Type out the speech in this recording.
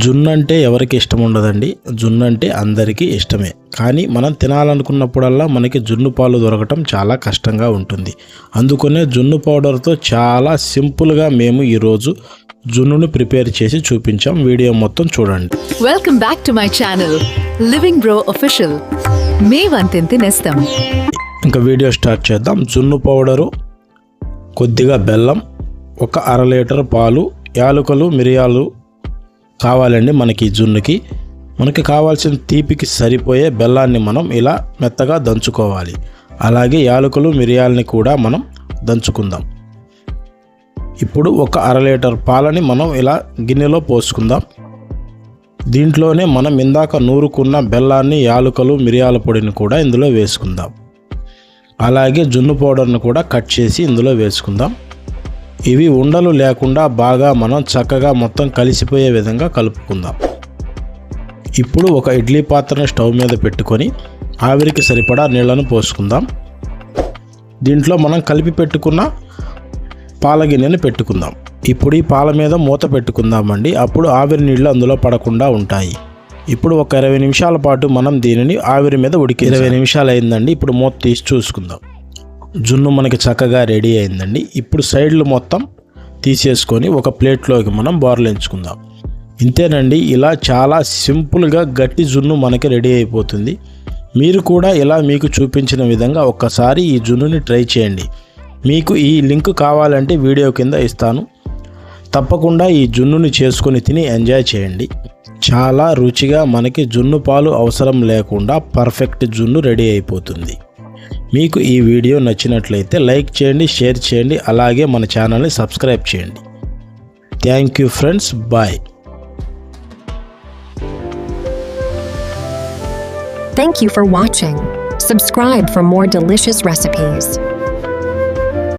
జున్ను అంటే ఎవరికి ఇష్టం ఉండదండి. జున్ను అంటే అందరికీ ఇష్టమే. కానీ మనం తినాలనుకున్నప్పుడల్లా మనకి జున్ను పాలు దొరకటం చాలా కష్టంగా ఉంటుంది. అందుకనే జున్ను పౌడర్తో చాలా సింపుల్గా మేము ఈరోజు జున్నును ప్రిపేర్ చేసి చూపించాం. వీడియో మొత్తం చూడండి. Welcome back to my channel living bro official. మే వంతెంతి నేస్తం. ఇంకా వీడియో స్టార్ట్ చేద్దాం. జున్ను పౌడరు, కొద్దిగా బెల్లం, ఒక 1/2 లీటర్ పాలు, యాలకులు, మిరియాలు కావాలండి. మనకి జున్నుకి మనకి కావాల్సిన తీపికి సరిపోయే బెల్లాన్ని మనం ఇలా మెత్తగా దంచుకోవాలి. అలాగే యాలకులు, మిరియాలని కూడా మనం దంచుకుందాం. ఇప్పుడు ఒక 1/2 లీటర్ పాలని మనం ఇలా గిన్నెలో పోసుకుందాం. దీంట్లోనే మనం ఇందాక నూరుకున్న బెల్లాన్ని, యాలకులు, మిరియాల పొడిని కూడా ఇందులో వేసుకుందాం. అలాగే జున్ను పౌడర్ని కూడా కట్ చేసి ఇందులో వేసుకుందాం. ఇవి ఉండలు లేకుండా బాగా మనం చక్కగా మొత్తం కలిసిపోయే విధంగా కలుపుకుందాం. ఇప్పుడు ఒక ఇడ్లీ పాత్రను స్టవ్ మీద పెట్టుకొని ఆవిరికి సరిపడా నీళ్లను పోసుకుందాం. దీంట్లో మనం కలిపి పెట్టుకున్న పాల గిన్నెని పెట్టుకుందాం. ఇప్పుడు ఈ పాల మీద మూత పెట్టుకుందామండి. అప్పుడు ఆవిరి నీళ్లు అందులో పడకుండా ఉంటాయి. ఇప్పుడు ఒక 20 నిమిషాల పాటు మనం దీనిని ఆవిరి మీద ఉడికి 20 నిమిషాలు అయిందండి. ఇప్పుడు మూత తీసి చూసుకుందాం. జున్ను మనకి చక్కగా రెడీ అయిందండి. ఇప్పుడు సైడ్లు మొత్తం తీసేసుకొని ఒక ప్లేట్లోకి మనం బోర్లించుకుందాం. ఇంతేనండి. ఇలా చాలా సింపుల్గా గట్టి జున్ను మనకి రెడీ అయిపోతుంది. మీరు కూడా ఇలా మీకు చూపించిన విధంగా ఒక్కసారి ఈ జున్నుని ట్రై చేయండి. మీకు ఈ లింక్ కావాలంటే వీడియో కింద ఇస్తాను. తప్పకుండా ఈ జున్నుని చేసుకొని తిని ఎంజాయ్ చేయండి. చాలా రుచిగా మనకి జున్ను పాలు అవసరం లేకుండా పర్ఫెక్ట్ జున్ను రెడీ అయిపోతుంది. మీకు ఈ వీడియో నచ్చినట్లయితే లైక్ చేయండి, షేర్ చేయండి, అలాగే మన ఛానల్ని సబ్స్క్రైబ్ చేయండి. Thank you friends. Bye. Thank you for watching. Subscribe for more delicious recipes.